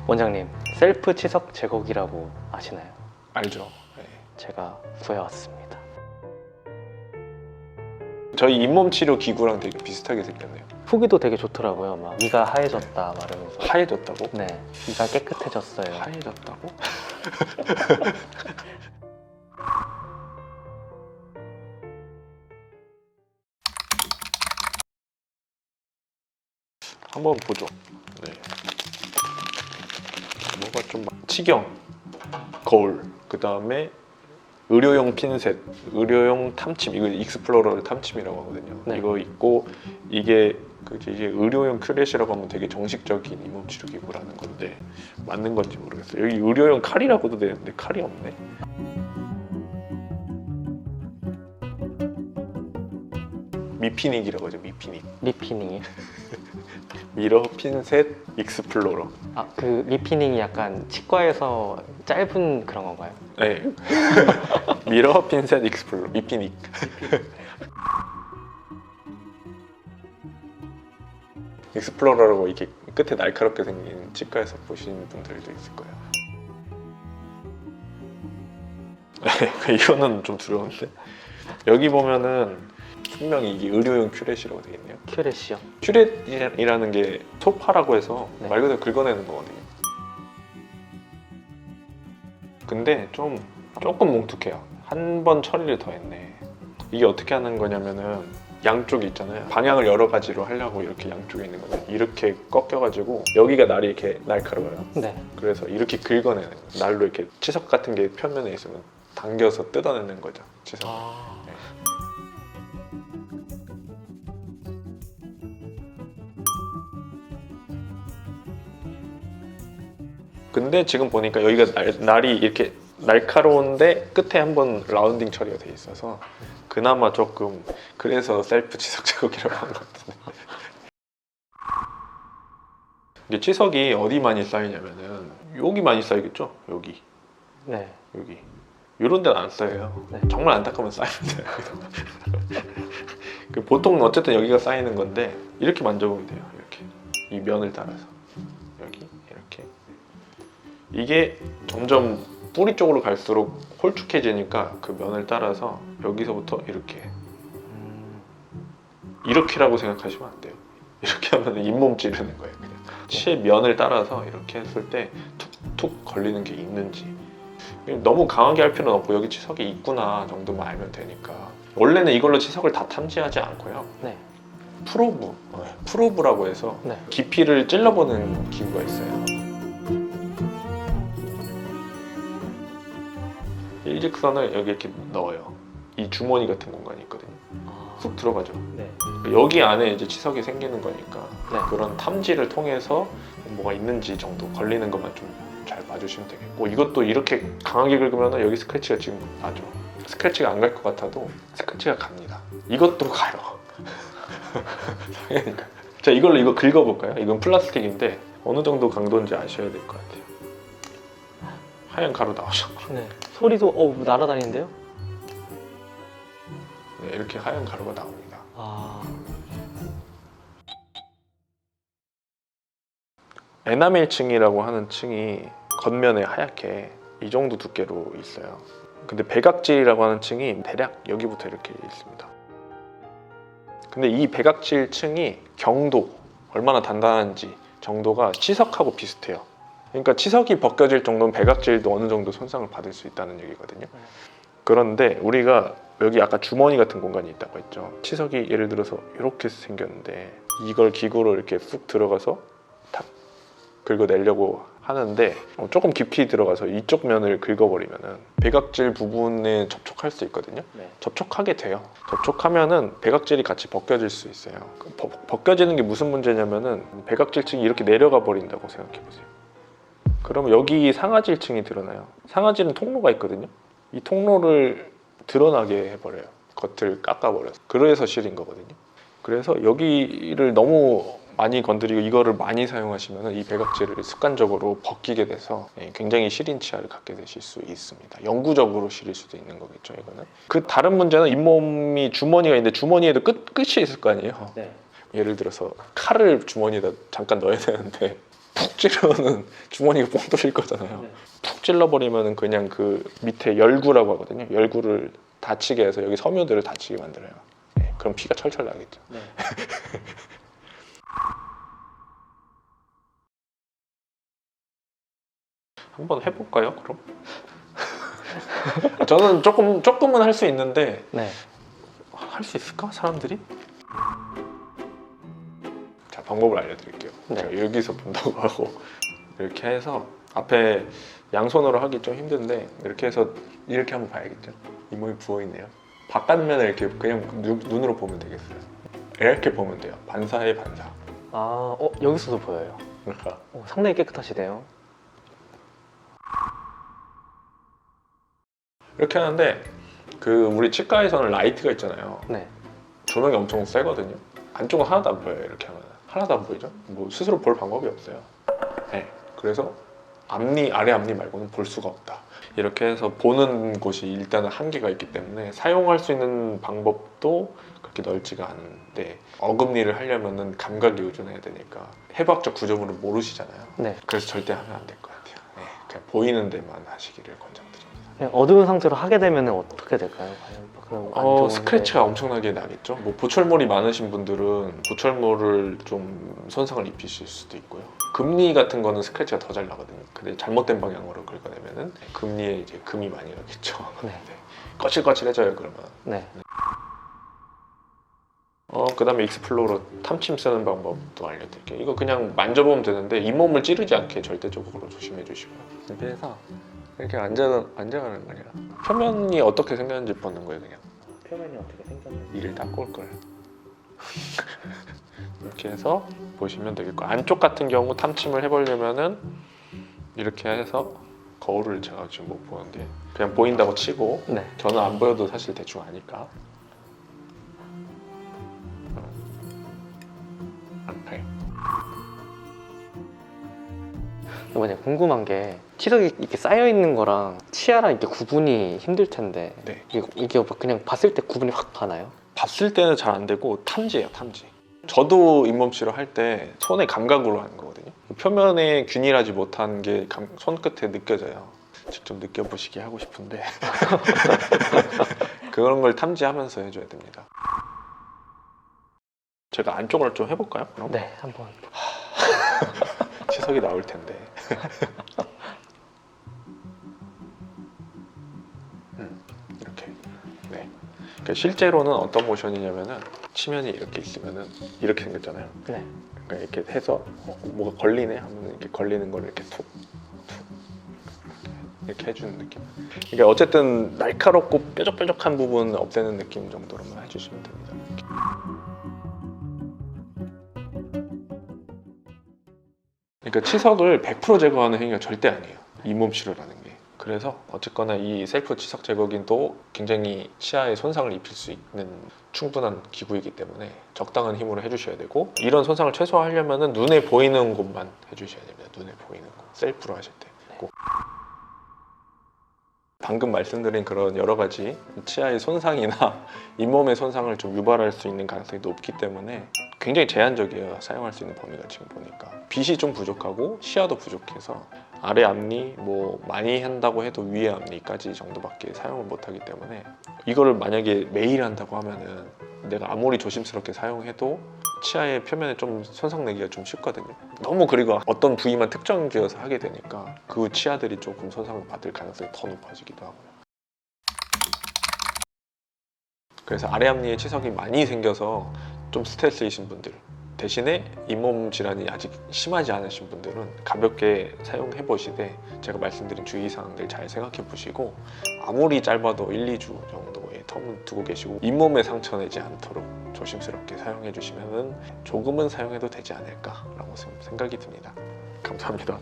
원장님, 셀프 치석 제거기라고 아시나요? 알죠. 네. 제가 구해왔습니다. 저희 잇몸 치료 기구랑 되게 비슷하게 생겼네요. 후기도 되게 좋더라고요. 막 이가 하얘졌다 말하면서. 하얘졌다고? 네, 이가 깨끗해졌어요. 하얘졌다고? 한번 보죠. 네. 뭐가 좀 치경, 거울, 그 다음에 의료용 핀셋, 의료용 탐침, 이거 익스플로러 탐침이라고 하거든요. 네. 이거 있고 이게 이제 의료용 큐렛이라고 하면 되게 정식적인 잇몸 치료 기구라는 건데 맞는 건지 모르겠어요. 여기 의료용 칼이라고도 되는데 칼이 없네. 미피닉이라고 하죠. 미피닉. 리피닝이. 미러 핀셋 익스플로러. 아, 그 리피닝이 약간 치과에서 짧은 그런 건가요? 네. 미러 핀셋 익스플로러. 미피닉. 익스플로러라고 이렇게 끝에 날카롭게 생긴 치과에서 보신 분들도 있을 거예요. 이거는 좀 두려운데. 여기 보면은 분명히 이게 의료용 큐렛이라고 되어 있네요. 큐렛이요? 큐렛이라는 게 소파라고 해서 네. 말 그대로 긁어내는 거거든요. 근데 조금 뭉툭해요. 한 번 처리를 더 했네. 이게 어떻게 하는 거냐면은 양쪽이 있잖아요. 방향을 여러 가지로 하려고 이렇게 양쪽에 있는 거는 이렇게 꺾여가지고 여기가 날이 이렇게 날카로워요. 네. 그래서 이렇게 긁어내는 거예요. 날로 이렇게 치석 같은 게 표면에 있으면 당겨서 뜯어내는 거죠. 치석. 아, 네. 근데 지금 보니까 여기가 날이 이렇게 날카로운데 끝에 한번 라운딩 처리가 돼 있어서 그나마 조금, 그래서 셀프 치석 제거기라고 한 것 같은데. 이게 치석이 어디 많이 쌓이냐면은 여기 많이 쌓이겠죠? 여기 네. 이런 데는 안 쌓여요. 네. 정말 안타까우면 쌓이면 돼요. 보통은 어쨌든 여기가 쌓이는 건데 이렇게 만져보면 돼요. 이렇게 이 면을 따라서 여기 이렇게. 이게 점점 뿌리 쪽으로 갈수록 홀쭉해지니까 그 면을 따라서 여기서부터 이렇게라고 생각하시면 안 돼요. 이렇게 하면 잇몸 찌르는 거예요. 그냥 치의 면을 따라서 이렇게 했을 때 툭툭 걸리는 게 있는지. 너무 강하게 할 필요는 없고 여기 치석이 있구나 정도만 알면 되니까. 원래는 이걸로 치석을 다 탐지하지 않고요. 네. 프로브라고 해서 네. 깊이를 찔러보는 기구가 있어요. 일직선을 여기 이렇게 넣어요. 이 주머니 같은 공간이 있거든요. 쑥 들어가죠. 네. 여기 안에 이제 치석이 생기는 거니까 네. 그런 탐지를 통해서 뭐가 있는지 정도 걸리는 것만 좀 잘 봐주시면 되겠고, 이것도 이렇게 강하게 긁으면 여기 스크래치가 지금 나죠. 스크래치가 안 갈 것 같아도 스크래치가 갑니다. 이것도 가요. 당연히. 자, 이거 긁어볼까요? 이건 플라스틱인데 어느 정도 강도인지 아셔야 될 것 같아요. 하얀 가루 나오죠. 네. 소리도 날아다니는데요? 네, 이렇게 하얀 가루가 나옵니다. 아, 에나멜 층이라고 하는 층이 겉면에 하얗게 이 정도 두께로 있어요. 근데 백악질이라고 하는 층이 대략 여기부터 이렇게 있습니다. 근데 이 백악질 층이 경도, 얼마나 단단한지 정도가 치석하고 비슷해요. 그러니까 치석이 벗겨질 정도면 백악질도 어느 정도 손상을 받을 수 있다는 얘기거든요. 그런데 우리가 여기 아까 주머니 같은 공간이 있다고 했죠. 치석이 예를 들어서 이렇게 생겼는데 이걸 기구로 이렇게 쑥 들어가서 탁 긁어내려고 하는데 조금 깊이 들어가서 이쪽 면을 긁어버리면은 백악질 부분에 접촉할 수 있거든요. 네. 접촉하게 돼요. 접촉하면은 백악질이 같이 벗겨질 수 있어요. 벗겨지는 게 무슨 문제냐면은 백악질층이 이렇게 내려가 버린다고 생각해 보세요. 그러면 여기 상아질층이 드러나요. 상아질은 통로가 있거든요. 이 통로를 드러나게 해버려요. 겉을 깎아버려서. 그래서 실인 거거든요. 그래서 여기를 너무 많이 건드리고 이거를 많이 사용하시면 이 백악질을 습관적으로 벗기게 돼서 굉장히 시린 치아를 갖게 되실 수 있습니다. 영구적으로 시릴 수도 있는 거겠죠, 이거는. 그 다른 문제는 잇몸이 주머니가 있는데 주머니에도 끝이 있을 거 아니에요. 네. 예를 들어서 칼을 주머니에다 잠깐 넣어야 되는데 푹 찌르면은 주머니가 뻥 뚫릴 거잖아요. 네. 푹 찔러버리면은 그냥 그 밑에 열구라고 하거든요. 열구를 닫히게 해서 여기 섬유들을 닫히게 만들어요. 네, 그럼 피가 철철 나겠죠. 네. 한번 해볼까요? 그럼? 저는 조금은 할 수 있는데 네. 할 수 있을까? 사람들이? 자, 방법을 알려드릴게요. 네. 제가 여기서 본다고 하고 이렇게 해서 앞에 양손으로 하기 좀 힘든데 이렇게 해서 이렇게 한번 봐야겠죠. 이 몸이 부어있네요. 바깥면을 이렇게 그냥 눈으로 보면 되겠어요. 이렇게 보면 돼요. 반사의 반사. 여기서도 보여요. 그러니까 상당히 깨끗하시네요. 이렇게 하는데 그 우리 치과에서는 라이트가 있잖아요. 네. 조명이 엄청 세거든요. 안쪽은 하나도 안 보여요. 이렇게 하면 하나도 안 보이죠. 뭐 스스로 볼 방법이 없어요. 네. 그래서 아래 앞니 말고는 볼 수가 없다. 이렇게 해서 보는 곳이 일단은 한계가 있기 때문에 사용할 수 있는 방법도 그렇게 넓지가 않은데 어금니를 하려면은 감각이 의존해야 되니까 해부학적 구조물을 모르시잖아요. 네. 그래서 절대 하면 안 될 것 같아요. 네. 그냥 보이는 데만 하시기를 권장드립니다. 그냥 어두운 상태로 하게 되면 어떻게 될까요? 과연 그럼 안 좋은데. 스크래치가 엄청나게 나겠죠. 뭐 보철물이 많으신 분들은 보철물을 좀 손상을 입히실 수도 있고요. 금리 같은 거는 스크래치가 더 잘 나거든요. 근데 잘못된 방향으로 긁어내면은 금리에 이제 금이 많이 가겠죠. 네. 네. 거칠거칠해져요 그러면. 네. 그다음에 익스플로러 탐침 쓰는 방법도 알려드릴게요. 이거 그냥 만져보면 되는데 잇몸을 찌르지 않게 절대적으로 조심해 주시고요. 이렇게 해서 이렇게 앉아가는 거냐. 표면이 어떻게 생겼는지 보는 거예요 그냥. 표면이 어떻게 생겼는지. 이를 닦고 올 거예요. 이렇게 해서 보시면 되겠고 안쪽 같은 경우 탐침을 해보려면은 이렇게 해서 거울을 제가 지금 못 보는데 그냥 보인다고 치고 네. 저는 안 보여도 사실 대충 아니까 이렇게. 만약 궁금한 게 치석이 이렇게 쌓여 있는 거랑 치아랑 이렇게 구분이 힘들 텐데 네. 이게 그냥 봤을 때 구분이 확 가나요? 봤을 때는 잘 안 되고 탐지예요 탐지. 저도 잇몸 치료 할 때 손의 감각으로 하는 거거든요. 표면에 균일하지 못한 게 손끝에 느껴져요. 직접 느껴보시게 하고 싶은데 그런 걸 탐지하면서 해줘야 됩니다. 제가 안쪽을 좀 해볼까요? 그럼? 네, 한번. 치석이 나올 텐데. 이렇게. 네. 그러니까 실제로는 어떤 모션이냐면은 치면이 이렇게 있으면은 이렇게 생겼잖아요. 네. 그러니까 이렇게 해서 뭐가 걸리네 하면 이렇게 걸리는 걸 이렇게 툭 이렇게 해주는 느낌. 그러니까 어쨌든 날카롭고 뾰족뾰족한 부분 없애는 느낌 정도로만 해주시면 됩니다. 그러니까 치석을 100% 제거하는 행위가 절대 아니에요. 잇몸 치료라는 게. 그래서 어쨌거나 이 셀프 치석 제거기도 굉장히 치아에 손상을 입힐 수 있는 충분한 기구이기 때문에 적당한 힘으로 해주셔야 되고 이런 손상을 최소화하려면 눈에 보이는 곳만 해주셔야 됩니다. 눈에 보이는 곳. 셀프로 하실 때. 꼭. 방금 말씀드린 그런 여러 가지 치아의 손상이나 잇몸의 손상을 좀 유발할 수 있는 가능성이 높기 때문에 굉장히 제한적이에요. 사용할 수 있는 범위가 지금 보니까 빛이 좀 부족하고 시야도 부족해서 아래 앞니 뭐 많이 한다고 해도 위에 앞니까지 정도밖에 사용을 못하기 때문에 이거를 만약에 매일 한다고 하면은 내가 아무리 조심스럽게 사용해도 치아의 표면에 좀 손상 내기가 좀 쉽거든요. 너무 그리고 어떤 부위만 특정 지어서 하게 되니까 그 치아들이 조금 손상을 받을 가능성이 더 높아지기도 하고요. 그래서 아래 앞니에 치석이 많이 생겨서 좀 스트레스이신 분들 대신에 잇몸 질환이 아직 심하지 않으신 분들은 가볍게 사용해 보시되 제가 말씀드린 주의사항들 잘 생각해 보시고 아무리 짧아도 1, 2주 정도의 텀을 두고 계시고 잇몸에 상처 내지 않도록 조심스럽게 사용해 주시면 조금은 사용해도 되지 않을까 라고 생각이 듭니다. 감사합니다.